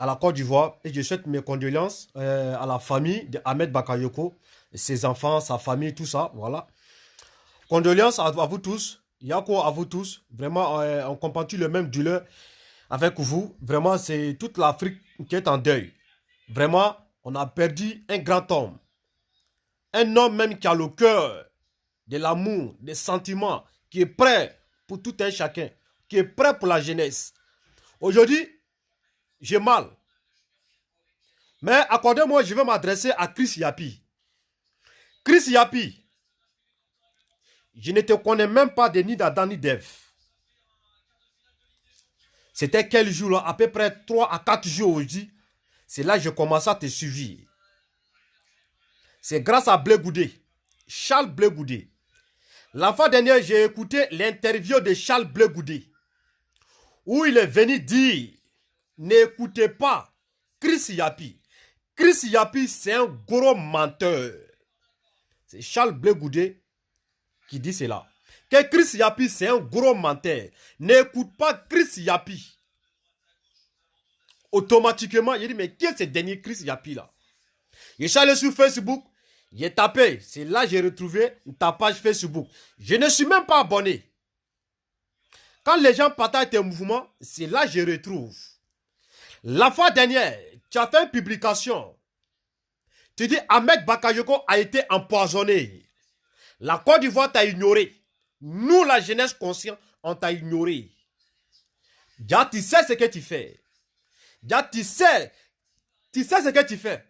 à la Côte d'Ivoire et je souhaite mes condoléances à la famille d'Ahmed Bakayoko, ses enfants, sa famille, tout ça, voilà. Condoléances à vous tous, Yako à vous tous, vraiment on compatit le même douleur avec vous, vraiment c'est toute l'Afrique qui est en deuil. Vraiment, on a perdu un grand homme, un homme même qui a le cœur, de l'amour, des sentiments, qui est prêt pour tout un chacun, qui est prêt pour la jeunesse. Aujourd'hui, j'ai mal. Mais accordez-moi, je vais m'adresser à Chris Yapi. Chris Yapi, je ne te connais même pas de ni d'Adam ni d'Ève. C'était quel jour là? À peu près 3 à 4 jours aujourd'hui. C'est là que je commence à te suivre. C'est grâce à Blé Goudé, Charles Blé Goudé. La fois dernière, j'ai écouté l'interview de Charles Blé Goudé, où il est venu dire, n'écoutez pas Chris Yapi. Chris Yapi, c'est un gros menteur. C'est Charles Blé Goudé qui dit cela. Que Chris Yapi, c'est un gros menteur. N'écoute pas Chris Yapi. Automatiquement, il dit, mais qui est ce dernier Chris Yapi là? Je suis allé sur Facebook, j'ai tapé. C'est là que j'ai retrouvé ta page Facebook. Je ne suis même pas abonné. Quand les gens partagent tes mouvements, c'est là que je retrouve. La fois dernière, tu as fait une publication. Tu dis Ahmed Bakayoko a été empoisonné. La Côte d'Ivoire t'a ignoré. Nous, la jeunesse consciente, on t'a ignoré. Déjà, tu sais ce que tu fais. Déjà, tu sais ce que tu fais.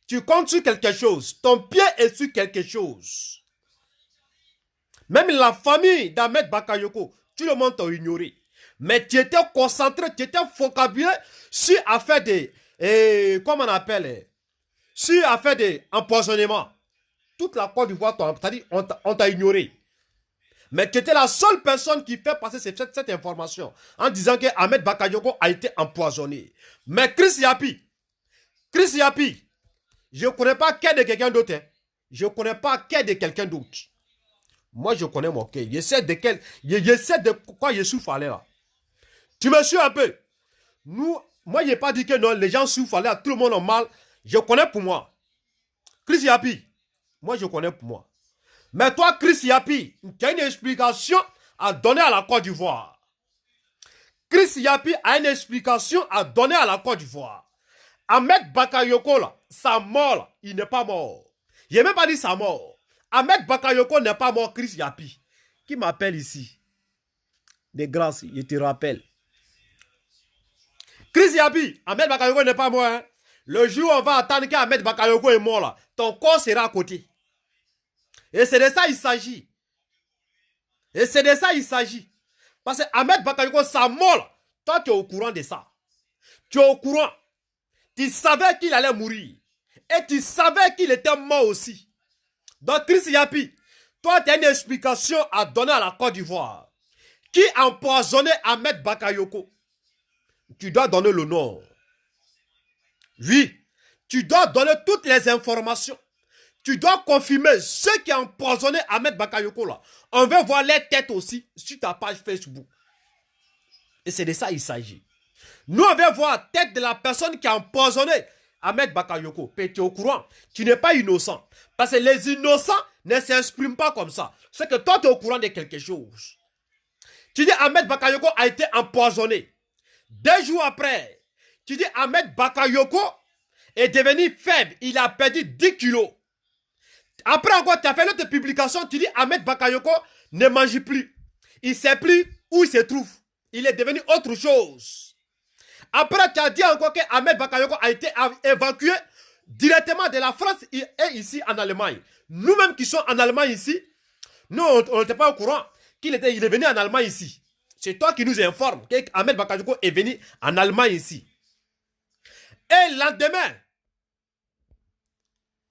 Tu comptes sur quelque chose. Ton pied est sur quelque chose. Même la famille d'Ahmed Bakayoko, tout le monde t'a ignoré. Mais tu étais concentré, tu étais focalisé sur affaire de, comment on appelle, sur affaire d'empoisonnement. Toute la Côte d'Ivoire, on t'a ignoré. Mais tu étais la seule personne qui fait passer cette information en disant que Ahmed Bakayoko a été empoisonné. Mais Chris Yapi, je ne connais pas qu'est de quelqu'un d'autre. Hein. Je ne connais pas qu'est de quelqu'un d'autre. Moi, je connais mon cœur. Je sais de quoi je souffre là. Tu me suis un peu. Moi, je n'ai pas dit que non, les gens souffrent là, tout le monde a mal. Je connais pour moi. Chris Yapi, moi, je connais pour moi. Mais toi, Chris Yapi, tu as une explication à donner à la Côte d'Ivoire. Chris Yapi a une explication à donner à la Côte d'Ivoire. Ahmed Bakayoko, là, sa mort, là, il n'est pas mort. Je n'ai même pas dit sa mort. Ahmed Bakayoko n'est pas mort, Chris Yapi. Qui m'appelle ici? De grâce, je te rappelle. Chris Yapi, Ahmed Bakayoko n'est pas mort. Hein? Le jour où on va attendre qu'Ahmed Bakayoko est mort, là, ton corps sera à côté. Et c'est de ça il s'agit. Parce que Ahmed Bakayoko, sa mort, là, toi tu es au courant de ça. Tu es au courant. Tu savais qu'il allait mourir. Et tu savais qu'il était mort aussi. Donc Chris Yapi, toi tu as une explication à donner à la Côte d'Ivoire. Qui a empoisonné Ahmed Bakayoko? Tu dois donner le nom. Oui. Tu dois donner toutes les informations. Tu dois confirmer ceux qui ont empoisonné Ahmed Bakayoko là. On veut voir les têtes aussi sur ta page Facebook. Et c'est de ça il s'agit. Nous, on veut voir la tête de la personne qui a empoisonné Ahmed Bakayoko. Tu es au courant. Tu n'es pas innocent. Parce que les innocents ne s'expriment pas comme ça. C'est que toi, tu es au courant de quelque chose. Tu dis Ahmed Bakayoko a été empoisonné. 2 jours après, tu dis Ahmed Bakayoko est devenu faible. Il a perdu 10 kilos. Après encore, tu as fait l'autre publication. Tu dis Ahmed Bakayoko ne mange plus. Il ne sait plus où il se trouve. Il est devenu autre chose. Après, tu as dit encore que Ahmed Bakayoko a été évacué directement de la France et ici en Allemagne. Nous-mêmes qui sommes en Allemagne ici, nous, on n'était pas au courant il est venu en Allemagne ici. C'est toi qui nous informe qu'Ahmed Bakayoko est venu en Allemagne ici. Et lendemain,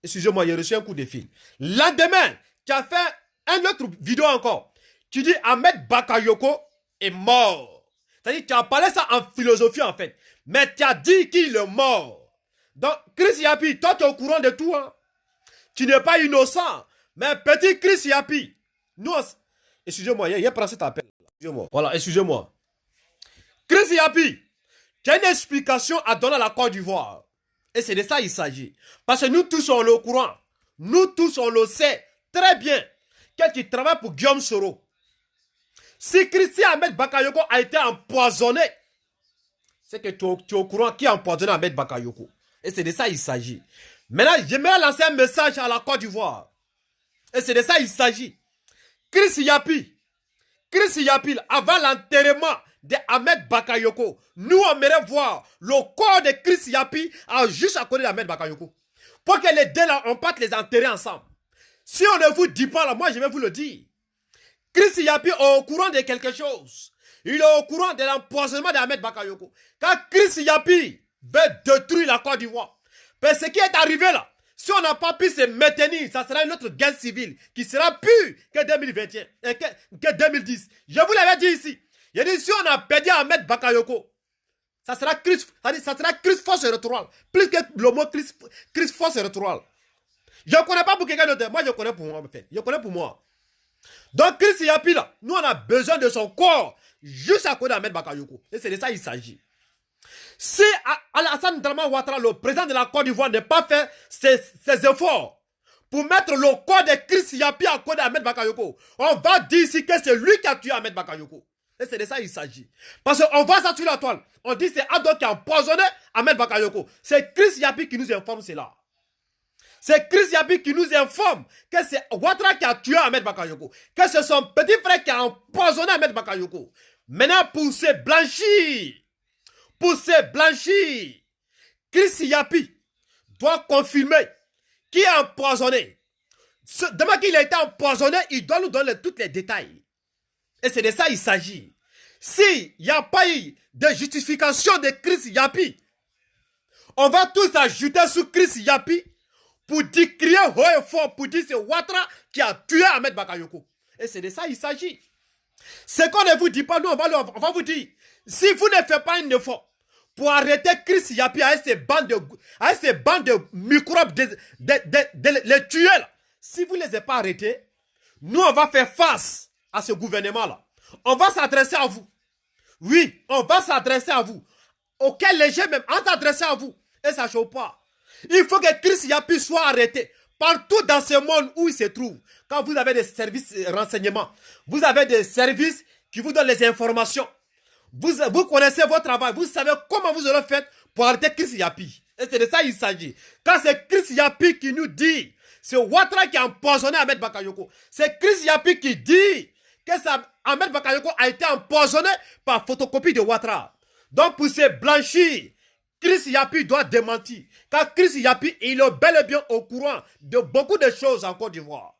excusez-moi, j'ai reçu un coup de fil. Lendemain, tu as fait une autre vidéo encore. Tu dis Ahmed Bakayoko est mort. C'est-à-dire, tu as parlé ça en philosophie en fait. Mais tu as dit qu'il est mort. Donc, Chris Yapi, toi tu es au courant de tout. Hein? Tu n'es pas innocent. Mais petit Chris Yapi, nous, excusez-moi, il y a passé cet appel. Excusez-moi. Voilà, excusez-moi. Chris Yapi, Tu as une explication à donner à la Côte d'Ivoire. Et c'est de ça qu'il s'agit. Parce que nous tous, on est au courant. Nous tous, on le sait très bien que tu travailles pour Guillaume Soro. Si Christian Ahmed Bakayoko a été empoisonné, c'est que tu es au courant qui a empoisonné Ahmed Bakayoko. Et c'est de ça qu'il s'agit. Maintenant, j'aimerais lancer un message à la Côte d'Ivoire. Et c'est de ça qu'il s'agit. Chris Yapi, avant l'enterrement de Ahmed Bakayoko, nous on aimerait voir le corps de Chris Yapi juste à côté d'Ahmed Bakayoko. Pour que les deux là, on parte les enterrer ensemble. Si on ne vous dit pas là, moi je vais vous le dire. Chris Yapi est au courant de quelque chose. Il est au courant de l'empoisonnement d'Ahmed Bakayoko. Quand Chris Yapi veut détruire la Côte d'Ivoire, mais ce qui est arrivé là, si on n'a pas pu se maintenir, ça sera une autre guerre civile qui sera plus que 2021, que 2010. Je vous l'avais dit ici. J'ai dit si on a perdu Ahmed Bakayoko, ça sera Chris Force Électorale. Plus que le mot Chris Force Électorale. Je ne connais pas pour quelqu'un d'autre. Moi, je connais pour moi. En fait. Je connais pour moi. Donc, Chris Yapi, là, nous, on a besoin de son corps juste à côté d'Ahmed Bakayoko. Et c'est de ça qu'il s'agit. Si Alassane Dramane Ouattara, le président de la Côte d'Ivoire, n'a pas fait ses efforts pour mettre le corps de Chris Yapi à côté d'Ahmed Bakayoko, on va dire ici que c'est lui qui a tué Ahmed Bakayoko. Et c'est de ça qu'il s'agit. Parce qu'on voit ça sur la toile. On dit que c'est Ado qui a empoisonné Ahmed Bakayoko. C'est Chris Yapi qui nous informe cela. C'est Chris Yapi qui nous informe que c'est Ouattara qui a tué Ahmed Bakayoko. Que c'est son petit frère qui a empoisonné Ahmed Bakayoko. Maintenant, pour se blanchir, Chris Yapi doit confirmer qui a empoisonné. Demain qu'il a été empoisonné, il doit nous donner tous les détails. Et c'est de ça qu'il s'agit. S'il n'y a pas eu de justification de Chris Yapi, on va tous ajouter sur Chris Yapi pour dire, crier haut et fort, pour dire c'est Ouattara qui a tué Ahmed Bakayoko. Et c'est de ça qu'il s'agit. Ce qu'on ne vous dit pas, nous, on va vous dire, si vous ne faites pas un effort pour arrêter Chris Yapi avec ces bandes de microbes, les tuer, là, si vous ne les avez pas arrêtés, nous, on va faire face à ce gouvernement-là. On va s'adresser à vous. Oui, on va s'adresser à vous. Auquel les gens même, on s'adresser à vous. Et ça ne chauffe pas. Il faut que Chris Yapi soit arrêté partout dans ce monde où il se trouve. Quand vous avez des services de renseignement, vous avez des services qui vous donnent les informations. Vous connaissez votre travail. Vous savez comment vous aurez fait pour arrêter Chris Yapi. Et c'est de ça qu'il s'agit. Quand c'est Chris Yapi qui nous dit, c'est Ouattara qui a empoisonné Ahmed Bakayoko. C'est Chris Yapi qui dit que Ahmed Bakayoko a été empoisonné par photocopie de Ouattara. Donc pour se blanchir, Chris Yapi doit démentir. Car Chris Yapi, il est bel et bien au courant de beaucoup de choses en Côte d'Ivoire.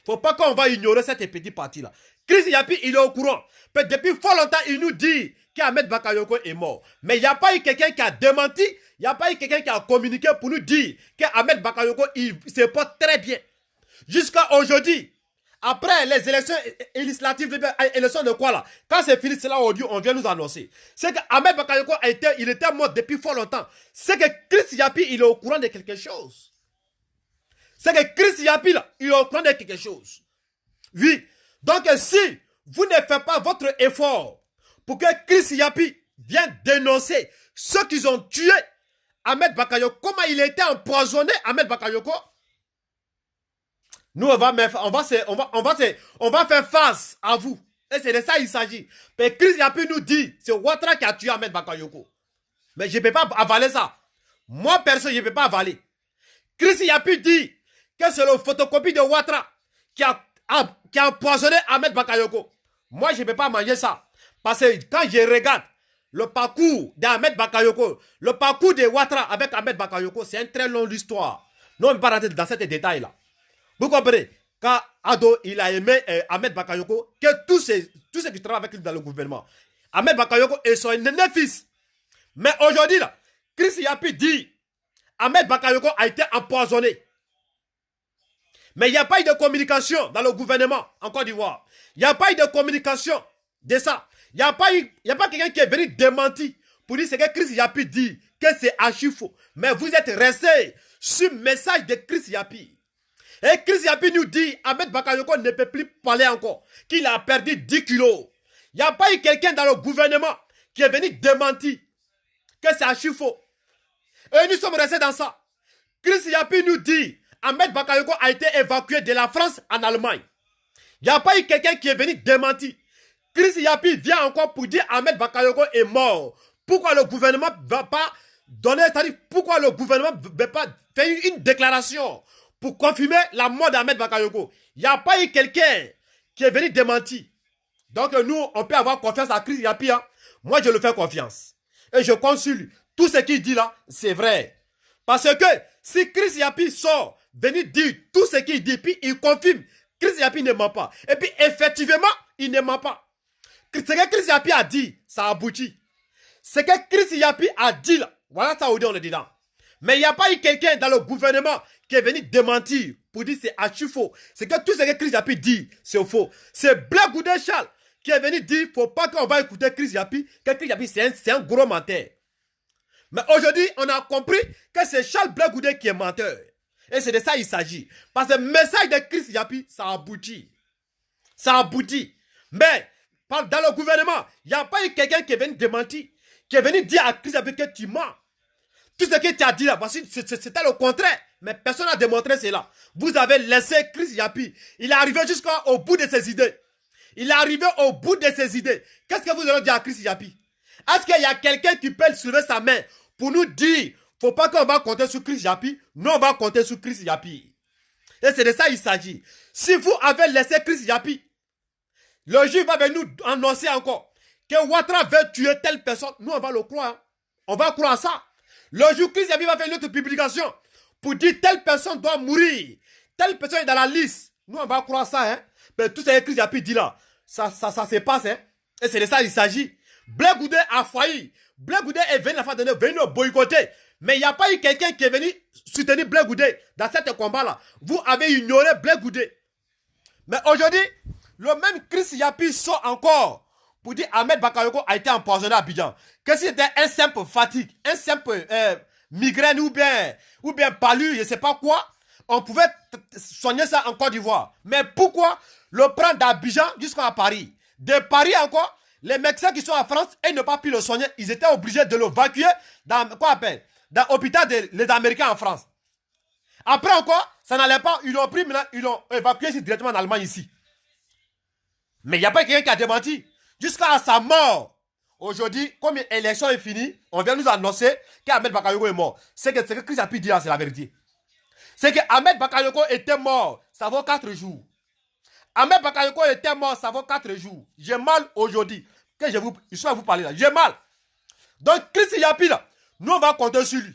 Faut pas qu'on va ignorer cette petite partie-là. Chris Yapi, il est au courant. Mais depuis fort longtemps, il nous dit qu'Ahmed Bakayoko est mort. Mais il n'y a pas eu quelqu'un qui a démenti. Il n'y a pas eu quelqu'un qui a communiqué pour nous dire qu'Ahmed Bakayoko, il se porte très bien. Jusqu'à aujourd'hui, après les élections législatives, élections de quoi là? Quand c'est fini, c'est là où on vient nous annoncer. C'est qu'Ahmed Bakayoko il était mort depuis fort longtemps. C'est que Chris Yapi, il est au courant de quelque chose. C'est que Chris Yapi, là, il est au courant de quelque chose. Oui. Donc, si vous ne faites pas votre effort pour que Chris Yapi vienne dénoncer ceux qui ont tué Ahmed Bakayoko, comment il a été empoisonné, Ahmed Bakayoko, nous, on va faire face à vous. Et c'est de ça qu'il s'agit. Mais Chris Yapi nous dit, c'est Ouattara qui a tué Ahmed Bakayoko. Mais je ne peux pas avaler ça. Moi, personne, je ne peux pas avaler. Chris Yapi dit que c'est le photocopie de Ouattara qui a empoisonné Ahmed Bakayoko. Moi, je ne peux pas manger ça. Parce que quand je regarde le parcours d'Ahmed Bakayoko, le parcours de Ouattara avec Ahmed Bakayoko, c'est une très longue histoire. Nous, on ne va pas rentrer dans ces détails-là. Vous comprenez? Quand Ado, il a aimé Ahmed Bakayoko, que tous ceux qui travaillent avec lui dans le gouvernement, Ahmed Bakayoko est son aîné fils. Mais aujourd'hui, là, Chris Yapi dit, Ahmed Bakayoko a été empoisonné. Mais il n'y a pas eu de communication dans le gouvernement en Côte d'Ivoire. Il n'y a pas eu de communication de ça. Il n'y a pas quelqu'un qui est venu démentir pour dire ce que Chris Yapi dit, que c'est archi faux. Mais vous êtes resté sur le message de Chris Yapi. Et Chris Yapi nous dit, Ahmed Bakayoko ne peut plus parler encore, qu'il a perdu 10 kilos. Il n'y a pas eu quelqu'un dans le gouvernement qui est venu démentir. que c'est archi faux. Et nous sommes restés dans ça. Chris Yapi nous dit, Ahmed Bakayoko a été évacué de la France en Allemagne. Il n'y a pas eu quelqu'un qui est venu démentir. Chris Yapi vient encore pour dire Ahmed Bakayoko est mort. Pourquoi le gouvernement ne va pas donner, c'est-à-dire pourquoi le gouvernement ne va pas faire une déclaration pour confirmer la mort d'Ahmed Bakayoko? Il n'y a pas eu quelqu'un qui est venu démentir. Donc nous, on peut avoir confiance à Chris Yapi. Hein? Moi, je le fais confiance. Et je compte sur lui. Tout ce qu'il dit là, c'est vrai. Parce que si Chris Yapi sort, venir dire tout ce qu'il dit, puis il confirme, Chris Yapi ne ment pas. Et puis effectivement, il ne ment pas. Ce que Chris Yapi a dit, ça aboutit. Ce que Chris Yapi a dit là, voilà ça où on est dedans. Mais il n'y a pas eu quelqu'un dans le gouvernement qui est venu démentir pour dire c'est archi faux. C'est que tout ce que Chris Yapi dit, c'est faux. C'est Blé Goudé Charles qui est venu dire faut pas qu'on va écouter Chris Yapi, que Chris Yapi c'est un gros menteur. Mais aujourd'hui, on a compris que c'est Charles Blé Goudé qui est menteur. Et c'est de ça qu'il s'agit. Parce que le message de Chris Yapi, ça aboutit. Ça aboutit. Mais dans le gouvernement, il n'y a pas eu quelqu'un qui est venu démentir, qui est venu dire à Chris Yapi que tu mens. Tout ce que tu as dit là, c'était le contraire. Mais personne n'a démontré cela. Vous avez laissé Chris Yapi. Il est arrivé jusqu'au bout de ses idées. Il est arrivé au bout de ses idées. Qu'est-ce que vous allez dire à Chris Yapi? Est-ce qu'il y a quelqu'un qui peut soulever sa main pour nous dire, faut pas qu'on va compter sur Chris Yapi? Nous, on va compter sur Chris Yapi. Et c'est de ça qu'il s'agit. Si vous avez laissé Chris Yapi, le juge va venir nous annoncer encore que Ouattara veut tuer telle personne. Nous, on va le croire. On va croire ça. Le jour Chris Yapi va faire une autre publication pour dire telle personne doit mourir. Telle personne est dans la liste. Nous, on va croire ça. Hein? Mais tout ce que Chris Yapi dit là, ça se passe. Hein? Et c'est de ça qu'il s'agit. Blé Goudé a failli. Blé Goudé est venu la fin d'année, venu le boycotter. Mais il n'y a pas eu quelqu'un qui est venu soutenir Blé Goudé dans ce combat-là. Vous avez ignoré Blé Goudé. Mais aujourd'hui, le même Chris Yapi sort encore pour dire Ahmed Bakayoko a été empoisonné à Abidjan. Que si c'était un simple fatigue, un simple migraine ou bien palu, je ne sais pas quoi, on pouvait soigner ça en Côte d'Ivoire. Mais pourquoi le prendre d'Abidjan jusqu'à Paris? De Paris encore, les médecins qui sont en France, ils n'ont pas pu le soigner. Ils étaient obligés de l'évacuer dans dans l'hôpital des Américains en France. Après encore, ça n'allait pas. Ils l'ont évacué ici, directement en Allemagne ici. Mais il n'y a pas quelqu'un qui a démenti. Jusqu'à sa mort. Aujourd'hui, comme l'élection est finie, on vient nous annoncer qu'Ahmed Bakayoko est mort. C'est que Chris Yapi dit là, c'est la vérité. C'est que Ahmed Bakayoko était mort, ça vaut 4 jours. Ahmed Bakayoko était mort, ça vaut 4 jours. J'ai mal aujourd'hui. Que je suis à vous parler là. J'ai mal. Donc, Chris Yapi là, nous on va compter sur lui.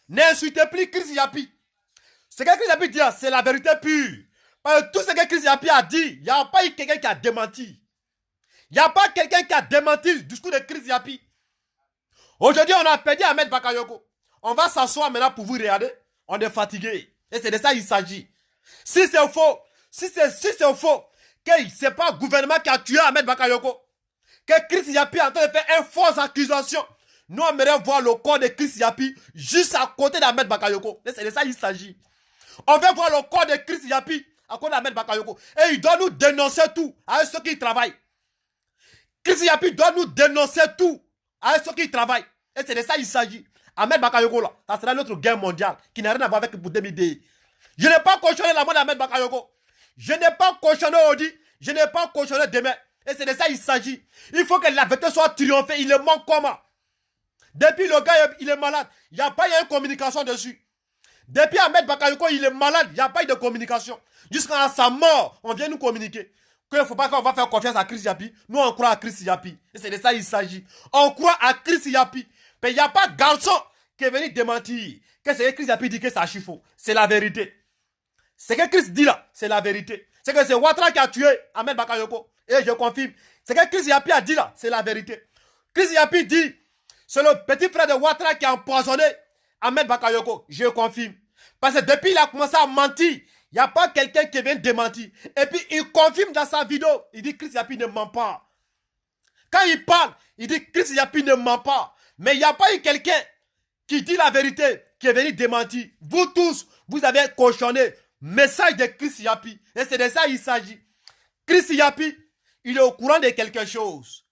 N'insultez plus Chris Yapi. Ce que Chris Yapi dit là, c'est la vérité pure. Parce que tout ce que Chris Yapi a dit, il n'y a pas eu quelqu'un qui a démenti. Il n'y a pas quelqu'un qui a démenti le discours de Chris Yapi. Aujourd'hui, on a perdu Ahmed Bakayoko. On va s'asseoir maintenant pour vous regarder. On est fatigué. Et c'est de ça qu'il s'agit. Si c'est faux, si c'est faux, que ce n'est pas le gouvernement qui a tué Ahmed Bakayoko, que Chris Yapi est en train de faire une fausse accusation, nous on aimerait voir le corps de Chris Yapi juste à côté d'Ahmed Bakayoko. Et c'est de ça qu'il s'agit. On veut voir le corps de Chris Yapi à côté d'Ahmed Bakayoko. Et il doit nous dénoncer tout à ceux qui travaillent. Chris Yapi doit nous dénoncer tout à ceux qui travaillent. Et c'est de ça qu'il s'agit. Ahmed Bakayoko là, ça sera notre guerre mondiale qui n'a rien à voir avec Boudemide. Je n'ai pas cautionné la mort d'Ahmed Bakayoko. Je n'ai pas cautionné Audi. Je n'ai pas cautionné demain. Et c'est de ça qu'il s'agit. Il faut que la vérité soit triomphée. Il est mort comment? Depuis le gars, il est malade. Il n'y a pas eu une communication dessus. Depuis Ahmed Bakayoko, il est malade. Il n'y a pas eu de communication. Jusqu'à sa mort, on vient nous communiquer. Qu'il ne faut pas qu'on va faire confiance à Chris Yapi. Nous, on croit à Chris Yapi. Et c'est de ça qu'il s'agit. On croit à Chris Yapi. Mais il n'y a pas de garçon qui est venu démentir. Que c'est que Chris Yapi dit que c'est archi faux. C'est la vérité. Ce que Chris dit là, c'est la vérité. C'est que c'est Ouattara qui a tué Ahmed Bakayoko. Et je confirme. Ce que Chris Yapi a dit là, c'est la vérité. Chris Yapi dit, c'est le petit frère de Ouattara qui a empoisonné Ahmed Bakayoko. Je confirme. Parce que depuis il a commencé à mentir, il n'y a pas quelqu'un qui vient démentir. Et puis il confirme dans sa vidéo, il dit Chris Yapi ne ment pas. Quand il parle, il dit Chris Yapi ne ment pas. Mais il n'y a pas eu quelqu'un qui dit la vérité, qui est venu démentir. Vous tous, vous avez cautionné message de Chris Yapi. Et c'est de ça qu'il s'agit. Chris Yapi, il est au courant de quelque chose.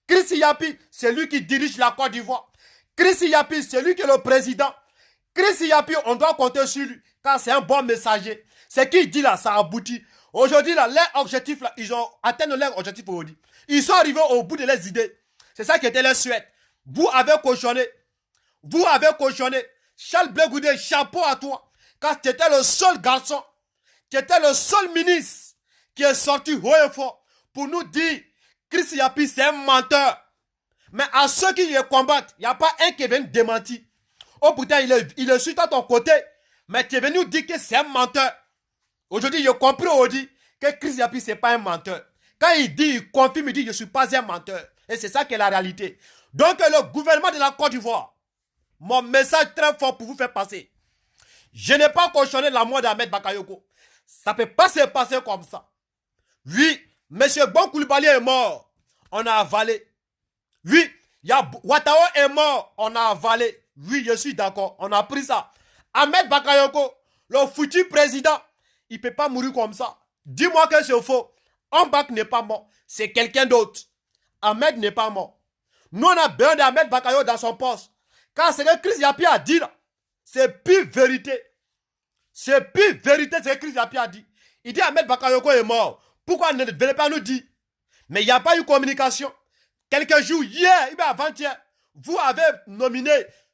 Chris Yapi, c'est lui qui dirige la Côte d'Ivoire. Chris Yapi, c'est lui qui est le président. Chris Yapi, on doit compter sur lui, car c'est un bon messager. Ce qu'il dit là, ça aboutit. Aujourd'hui, là, leur objectif, là, ils ont atteint leur objectif aujourd'hui. Ils sont arrivés au bout de leurs idées. C'est ça qui était leur souhait. Vous avez cochonné. Vous avez cochonné. Charles Blé Goudé, chapeau à toi. Car tu étais le seul garçon, tu étais le seul ministre qui est sorti haut et fort pour nous dire Chris Yapi, c'est un menteur. Mais à ceux qui le combattent, il n'y a pas un qui est venu démentir. Oh putain, il est sur ton côté. Mais tu es venu dire que c'est un menteur. Aujourd'hui, j'ai compris aujourd'hui que Chris Yapi, ce n'est pas un menteur. Quand il dit, il confirme, il dit, je ne suis pas un menteur. Et c'est ça qui est la réalité. Donc, le gouvernement de la Côte d'Ivoire, mon message très fort pour vous faire passer. Je n'ai pas cautionné la mort d'Ahmed Bakayoko. Ça ne peut pas se passer comme ça. Oui, M. Bon Coulibaly est mort. On a avalé. Oui, Ouattao est mort. On a avalé. Oui, je suis d'accord. On a pris ça. Ahmed Bakayoko, le futur président, il ne peut pas mourir comme ça. Dis-moi que c'est faux. Ambak n'est pas mort. C'est quelqu'un d'autre. Ahmed n'est pas mort. Nous, on a besoin d'Ahmed Bakayoko dans son poste. Car ce que Chris Yapi a dit là, c'est pure vérité. C'est pure vérité ce que Chris Yapi a dit. Il dit Ahmed Bakayoko est mort. Pourquoi ne venez pas nous dire? Mais il n'y a pas eu communication. Quelques jours, hier, avant-hier, vous avez nominé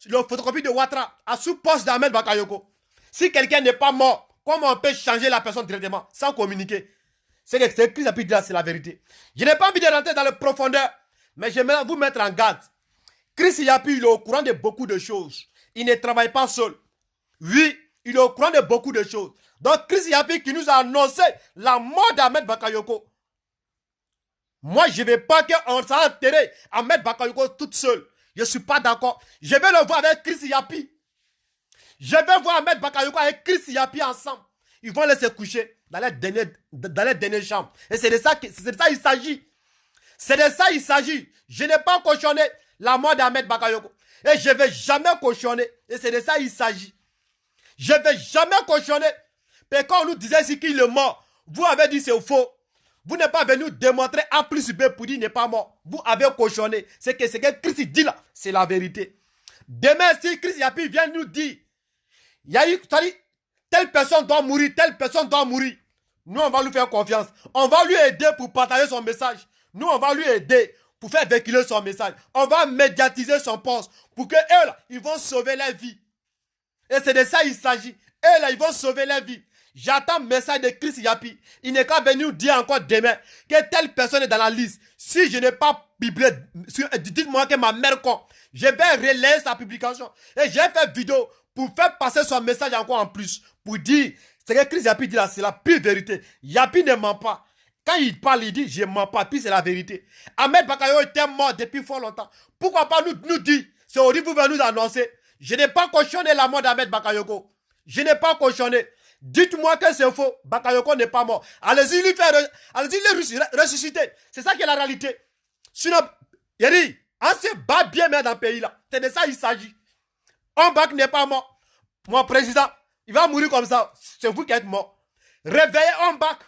le photocopie de Ouattara à sous-poste d'Ahmed Bakayoko. Si quelqu'un n'est pas mort, comment on peut changer la personne directement sans communiquer? C'est que Chris Yapi dit là, c'est la vérité. Je n'ai pas envie de rentrer dans le profondeur, mais j'aimerais vous mettre en garde. Chris Yapi, il est au courant de beaucoup de choses. Il ne travaille pas seul. Oui, il est au courant de beaucoup de choses. Donc Chris Yapi qui nous a annoncé la mort d'Ahmed Bakayoko. Moi, je ne veux pas qu'on s'en enterre Ahmed Bakayoko toute seule. Je ne suis pas d'accord. Je vais le voir avec Chris Yapi. Je vais voir Ahmed Bakayoko avec Chris Yapi ensemble. Ils vont laisser coucher dans les dernières chambres. Et c'est de ça qu'il s'agit. C'est de ça qu'il s'agit. Je n'ai pas cautionné la mort d'Ahmed Bakayoko. Et je ne vais jamais cautionner. Et c'est de ça qu'il s'agit. Je ne vais jamais cautionner. Mais quand on nous disait ici qu'il est mort, vous avez dit c'est faux. Vous n'êtes pas venu démontrer A plus B pour dire qu'il n'est pas mort. Vous avez cautionné. C'est que ce que Chris dit là, c'est la vérité. Demain, si Chris Yapi vient nous dire, il y a eu, telle personne doit mourir, telle personne doit mourir. Nous, on va lui faire confiance. On va lui aider pour partager son message. Nous, on va lui aider pour faire véhiculer son message. On va médiatiser son poste pour que eux, là, ils vont sauver la vie. Et c'est de ça qu'il s'agit. Eux, là, ils vont sauver la vie. J'attends le message de Chris Yapi. Il n'est qu'à venir dire encore demain que telle personne est dans la liste. Si je n'ai pas publié, dites-moi que ma mère compte. Je vais relayer sa publication. Et j'ai fait vidéo pour faire passer son message encore en plus. Pour dire, ce que Chris Yapi dit là, c'est la pure vérité. Yapi ne ment pas. Quand il parle, il dit, je ne mens pas. Puis c'est la vérité. Ahmed Bakayoko était mort depuis fort longtemps. Pourquoi pas nous dire, c'est aujourd'hui vous venez nous annoncer. Je n'ai pas cautionné la mort d'Ahmed Bakayoko. Je n'ai pas cautionné. Dites-moi que c'est faux. Bakayoko n'est pas mort. Allez-y le ressusciter. C'est ça qui est la réalité. Sinon, il dit, on se bat bien dans le pays là. C'est de ça qu'il s'agit. Ambak n'est pas mort. Mon président, il va mourir comme ça. C'est vous qui êtes mort. Réveillez Ambak.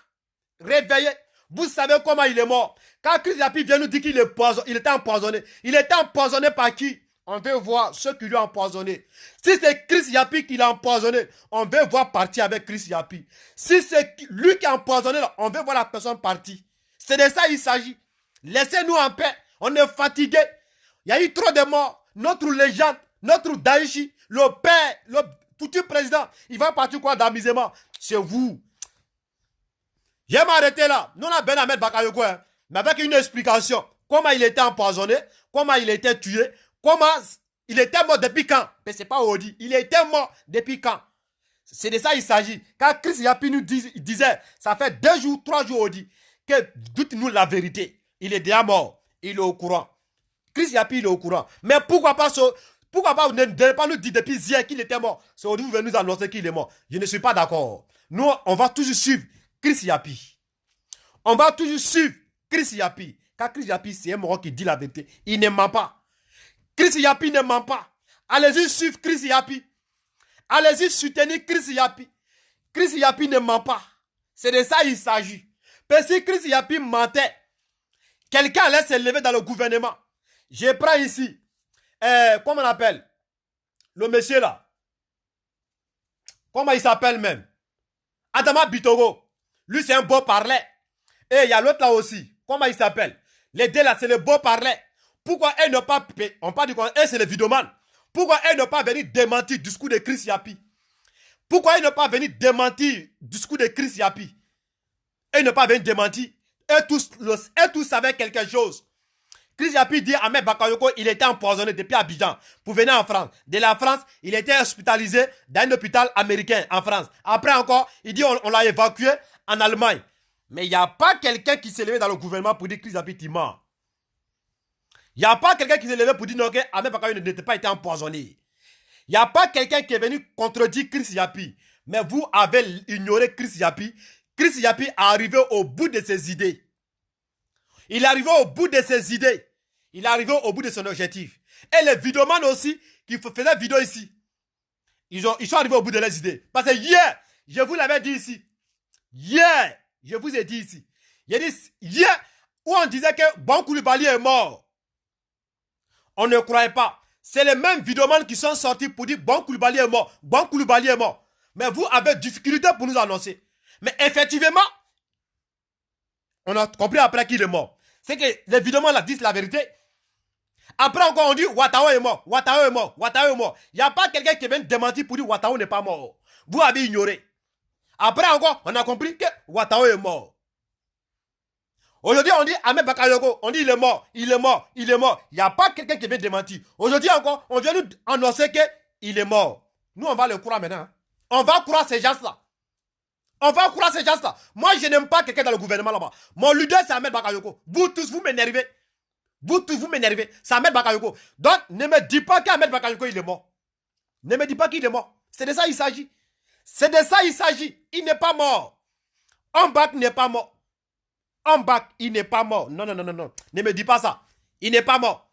Réveillez. Vous savez comment il est mort. Quand Chris Yapi vient nous dire qu'il était empoisonné. Il était empoisonné par qui? On veut voir ceux qui lui ont empoisonné. Si c'est Chris Yapi qui l'a empoisonné, on veut voir partir avec Chris Yapi. Si c'est lui qui a empoisonné, on veut voir la personne partir. C'est de ça qu'il s'agit. Laissez-nous en paix. On est fatigué. Il y a eu trop de morts. Notre légende, notre Daïchi, le père, le futur président, il va partir quoi d'amusement? C'est vous. Je vais m'arrêter là. Nous, on a Ben Ahmed Bakayoko, hein, mais avec une explication. Comment il était empoisonné, comment il était tué, comment il était mort depuis quand? Mais c'est pas Odi. Il était mort depuis quand? C'est de ça qu'il s'agit. Quand Chris Yapi nous disait, ça fait 2 jours, 3 jours Odi, que dites-nous la vérité. Il est déjà mort. Il est au courant. Chris Yapi, il est au courant. Mais pourquoi pas vous ne devez pas nous dire depuis hier qu'il était mort? C'est Odi, vous venez nous annoncer qu'il est mort. Je ne suis pas d'accord. Nous, on va toujours suivre Chris Yapi. On va toujours suivre Chris Yapi. Car Chris Yapi, c'est un mort qui dit la vérité. Il ne ment pas. Chris Yapi ne ment pas. Allez-y suivre Chris Yapi. Allez-y soutenir Chris Yapi. Chris Yapi ne ment pas. C'est de ça qu'il s'agit. Parce que si Chris Yapi mentait, quelqu'un allait se lever dans le gouvernement. Je prends ici comment on appelle? Le monsieur là. Comment il s'appelle même? Adama Bitogo. Lui, c'est un beau parler. Et il y a l'autre là aussi. Comment il s'appelle? Les deux là, c'est le beau parler. Pourquoi elle ne pas... On parle du quoi? Elle, c'est le vidéoman. Pourquoi elle ne pas venir démentir le discours de Chris Yapi? Pourquoi elle ne pas venir démentir le discours de Chris Yapi? Elle ne pas venir démentir. Et tous savaient quelque chose. Chris Yapi dit Ahmed Bakayoko, il était empoisonné depuis Abidjan pour venir en France. De la France, il était hospitalisé dans un hôpital américain en France. Après encore, il dit on l'a évacué en Allemagne. Mais il n'y a pas quelqu'un qui s'est levé dans le gouvernement pour dire Chris Yapi est mort. Il n'y a pas quelqu'un qui s'est levé pour dire non, que Ahmed Bakayoko n'était pas été empoisonné. Il n'y a pas quelqu'un qui est venu contredire Chris Yapi. Mais vous avez ignoré Chris Yapi. Chris Yapi est arrivé au bout de ses idées. Il est arrivé au bout de ses idées. Il est arrivé au bout de son objectif. Et les vidéomans aussi, qui faisaient vidéo ici, ils sont arrivés au bout de leurs idées. Parce que hier, je vous l'avais dit ici. Hier, je vous ai dit ici. J'ai dit hier, où on disait que Bon Coulibaly est mort. On ne croyait pas. C'est les mêmes vidéomans qui sont sortis pour dire Bon Coulibaly est mort. Bon Coulibaly est mort. Mais vous avez difficulté pour nous annoncer. Mais effectivement, on a compris après qu'il est mort. C'est que les vidéomans là disent la vérité. Après encore on dit Ouattara est mort. Ouattara est mort. Ouattara est mort. Il n'y a pas quelqu'un qui vient démentir pour dire Ouattara n'est pas mort. Vous avez ignoré. Après encore, on a compris que Ouattara est mort. Aujourd'hui, on dit Ahmed Bakayoko, on dit il est mort, il est mort, il est mort. Il n'y a pas quelqu'un qui vient démentir. Aujourd'hui encore, on vient nous annoncer qu'il est mort. Nous, on va le croire maintenant. Hein. On va croire ces gens-là. On va croire ces gens-là. Moi, je n'aime pas quelqu'un dans le gouvernement là-bas. Mon leader, c'est Ahmed Bakayoko. Vous tous, vous m'énervez. Vous tous, vous m'énervez. C'est Ahmed Bakayoko. Donc, ne me dis pas qu'Ahmed Bakayoko, il est mort. Ne me dis pas qu'il est mort. C'est de ça qu'il s'agit. C'est de ça qu'il s'agit. Il n'est pas mort. Ombak n'est pas mort. Ombak, il n'est pas mort. Non, non, non, non, non. Ne me dis pas ça. Il n'est pas mort.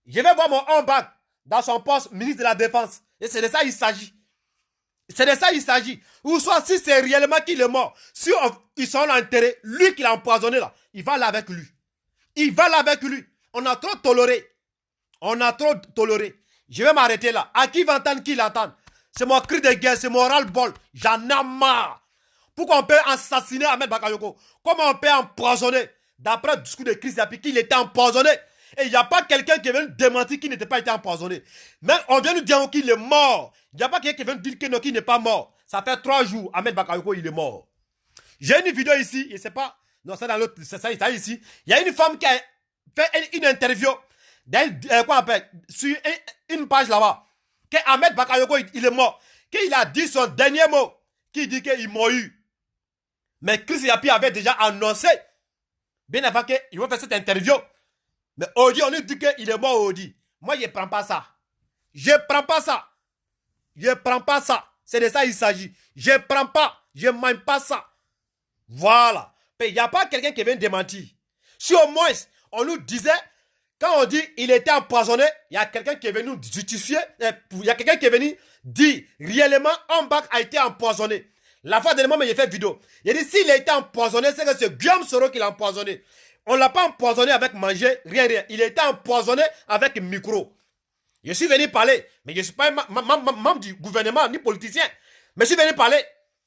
Je vais voir mon Ombak dans son poste ministre de la Défense. Et c'est de ça qu'il s'agit. C'est de ça qu'il s'agit. Ou soit si c'est réellement qu'il est mort, si ils sont enterrés, lui qui l'a empoisonné là, il va là avec lui. Il va là avec lui. On a trop toléré. On a trop toléré. Je vais m'arrêter là. À qui va entendre, qui l'entend? C'est mon cri de guerre, c'est mon ras-le-bol. J'en ai marre. Pourquoi on peut assassiner Ahmed Bakayoko? Comment on peut empoisonner? D'après le discours de Chris Yapi, qu'il était empoisonné. Et il n'y a pas quelqu'un qui est venu démentir qu'il n'était pas été empoisonné. Mais on vient nous dire qu'il est mort. Il n'y a pas quelqu'un qui est venu dire qu'il n'est pas mort. Ça fait 3 jours, Ahmed Bakayoko, il est mort. J'ai une vidéo ici, je ne sais pas. Non, c'est dans l'autre, c'est ça ici. Il y a une femme qui a fait une interview sur une page là-bas. Que Ahmed Bakayoko, il est mort. Qu'il a dit son dernier mot. Qui dit qu'il m'a eu. Mais Chris Yapi avait déjà annoncé, bien avant qu'il va faire cette interview. Mais Odi, on nous dit qu'il est mort, Odi. Moi, je ne prends pas ça. Je ne prends pas ça. Je ne prends pas ça. C'est de ça qu'il s'agit. Je ne prends pas. Je ne mange pas ça. Voilà. Mais il n'y a pas quelqu'un qui vient démentir. Si au moins, on nous disait, quand on dit il était empoisonné, il y a quelqu'un qui est venu justifier, il y a quelqu'un qui est venu dire, réellement, Ombak a été empoisonné. La fois dernièrement, j'ai fait vidéo. Il a dit, s'il a été empoisonné, c'est que c'est Guillaume Soro qui l'a empoisonné. On ne l'a pas empoisonné avec manger, rien. Il a été empoisonné avec micro. Je suis venu parler, mais je ne suis pas membre du gouvernement, ni politicien. Mais je suis venu parler.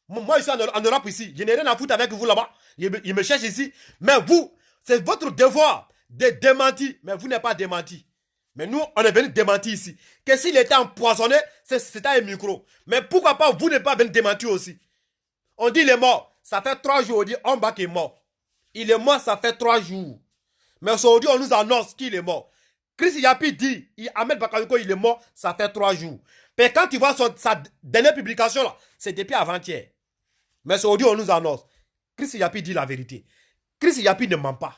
Moi, je suis en Europe ici. Je n'ai rien à foutre avec vous là-bas. Il me cherche ici. Mais vous, c'est votre devoir de démentir. Mais vous n'êtes pas démenti. Mais nous, on est venu démentir ici. Que s'il était empoisonné, c'était un micro. Mais pourquoi pas vous n'êtes pas venu démentir aussi? On dit il est mort. Ça fait 3 jours, on dit Ombak est mort. Il est mort, ça fait 3 jours. Mais aujourd'hui, on nous annonce qu'il est mort. Chris Yapi dit, Ahmed Bakayoko, il est mort, ça fait 3 jours. Mais quand tu vois sa dernière publication, là, c'est depuis avant-hier. Mais aujourd'hui, on nous annonce. Chris Yapi dit la vérité. Chris Yapi ne ment pas.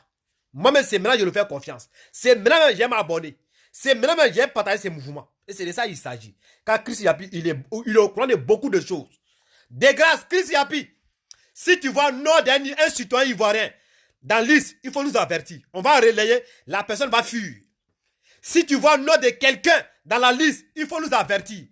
Moi-même, c'est maintenant que je le fais confiance. C'est maintenant que j'aime m'abonner. C'est maintenant que j'aime partager ses mouvements. Et c'est de ça qu'il s'agit. Car Chris Yapi, il est au courant de beaucoup de choses. De grâce, Chris Yapi, si tu vois nom d'un citoyen ivoirien dans liste, il faut nous avertir. On va relayer, la personne va fuir. Si tu vois nom de quelqu'un dans la liste, il faut nous avertir.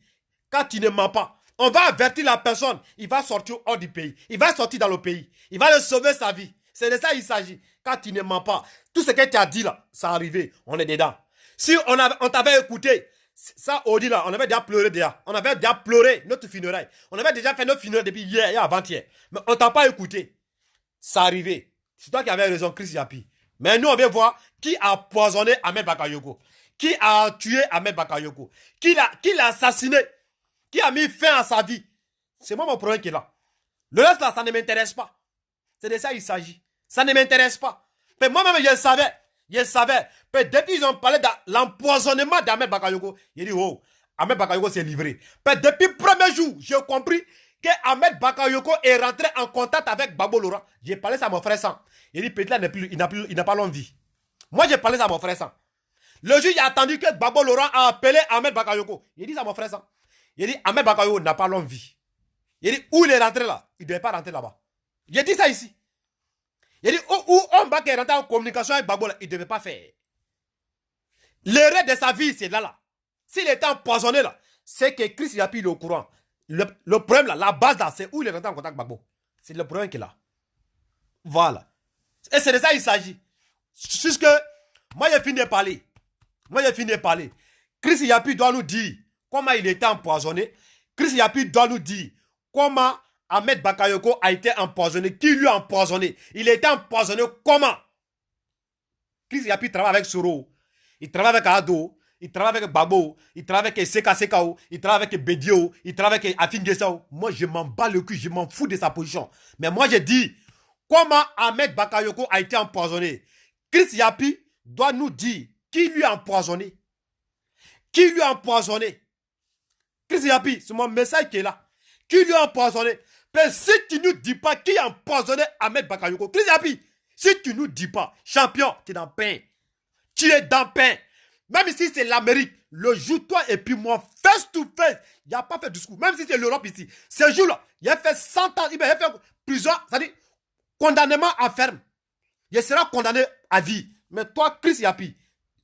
Quand tu ne mens pas, on va avertir la personne. Il va sortir hors du pays. Il va sortir dans le pays. Il va le sauver sa vie. C'est de ça qu'il s'agit. Quand tu ne mens pas, tout ce que tu as dit là, ça arrivé. On est dedans. Si on t'avait écouté, ça, Audi là, on avait déjà pleuré déjà. On avait déjà pleuré notre funérailles. On avait déjà fait notre funérailles depuis hier et avant-hier. Mais on t'a pas écouté. Ça arrivait. C'est toi qui avais raison, Chris Yapi. Mais nous, on vient voir qui a poisonné Ahmed Bakayoko. Qui a tué Ahmed Bakayoko. Qui l'a assassiné. Qui a mis fin à sa vie. C'est moi mon problème qui est là. Le reste là, ça ne m'intéresse pas. C'est de ça qu'il s'agit. Ça ne m'intéresse pas. Mais moi-même, je savais. Je savais. Mais depuis qu'ils ont parlé de l'empoisonnement d'Ahmed Bakayoko, j'ai dit, oh, Ahmed Bakayoko s'est livré. Mais depuis le premier jour, j'ai compris que Ahmed Bakayoko est rentré en contact avec Gbagbo Laurent. J'ai parlé ça à mon frère Sang. Il dit, petit là, il n'a pas longue vie. Moi, j'ai parlé ça à mon frère Sang. Le juge a attendu que Gbagbo Laurent a appelé Ahmed Bakayoko. Il dit ça à mon frère Sang. Il dit, Ahmed Bakayoko n'a pas longue vie. Il dit, où il est rentré là? Il ne devait pas rentrer là-bas. J'ai dit ça ici. Il dit, où Omba qui est rentré en communication avec Gbagbo, il ne devait pas faire. L'erreur de sa vie, c'est là. S'il était empoisonné là, c'est que Chris Yapi est au courant. Le problème là, la base là, c'est où il est rentré en contact avec Gbagbo. C'est le problème qu'il a. Voilà. Et c'est de ça qu'il s'agit. Jusque, moi j'ai fini de parler. Chris Yapi doit nous dire comment il était empoisonné. Chris Yapi doit nous dire comment Ahmed Bakayoko a été empoisonné. Qui lui a empoisonné? Il a été empoisonné comment? Chris Yapi travaille avec Soro. Il travaille avec Ado. Il travaille avec Babo. Il travaille avec Seka Sekao. Il travaille avec Bedio. Il travaille avec Afin Gesao. Moi, je m'en bats le cul. Je m'en fous de sa position. Mais moi, je dis comment Ahmed Bakayoko a été empoisonné. Chris Yapi doit nous dire qui lui a empoisonné. Qui lui a empoisonné? Chris Yapi, c'est mon message qui est là. Qui lui a empoisonné? Mais si tu ne nous dis pas qui a empoisonné Ahmed Bakayoko, Chris Yapi, si tu ne nous dis pas, champion, tu es dans le pain. Tu es dans le pain. Même si c'est l'Amérique, le jour, toi et puis moi, face to face, il n'y a pas fait de discours. Même si c'est l'Europe ici, ce jour-là, il a fait 100 ans, il a fait plusieurs, c'est-à-dire condamnement à ferme. Il sera condamné à vie. Mais toi, Chris Yapi,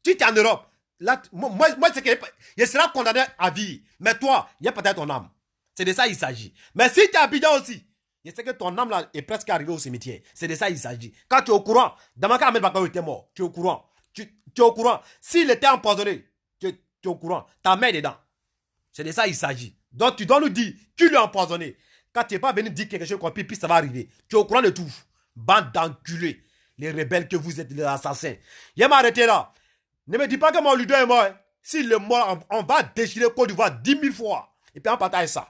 tu es en Europe. Là, moi c'est qu'il sera condamné à vie. Mais toi, il y a peut-être ton âme. C'est de ça qu'il s'agit. Mais si tu es à Abidjan aussi, je sais que ton âme là est presque arrivée au cimetière. C'est de ça qu'il s'agit. Quand tu es au courant, Damaka Ahmed Bakayoko était mort. Tu es au courant. Tu es au courant. S'il était empoisonné, tu es au courant. Ta main est dedans. C'est de ça qu'il s'agit. Donc tu dois nous dire qui lui a empoisonné. Quand tu n'es pas venu dire quelque chose comme puis ça va arriver. Tu es au courant de tout. Bande d'enculés. Les rebelles que vous êtes, les assassins. Il m'a arrêté là. Ne me dis pas que mon leader est mort. S'il est mort, on va déchirer Côte d'Ivoire 10 000 fois. Et puis on partage ça.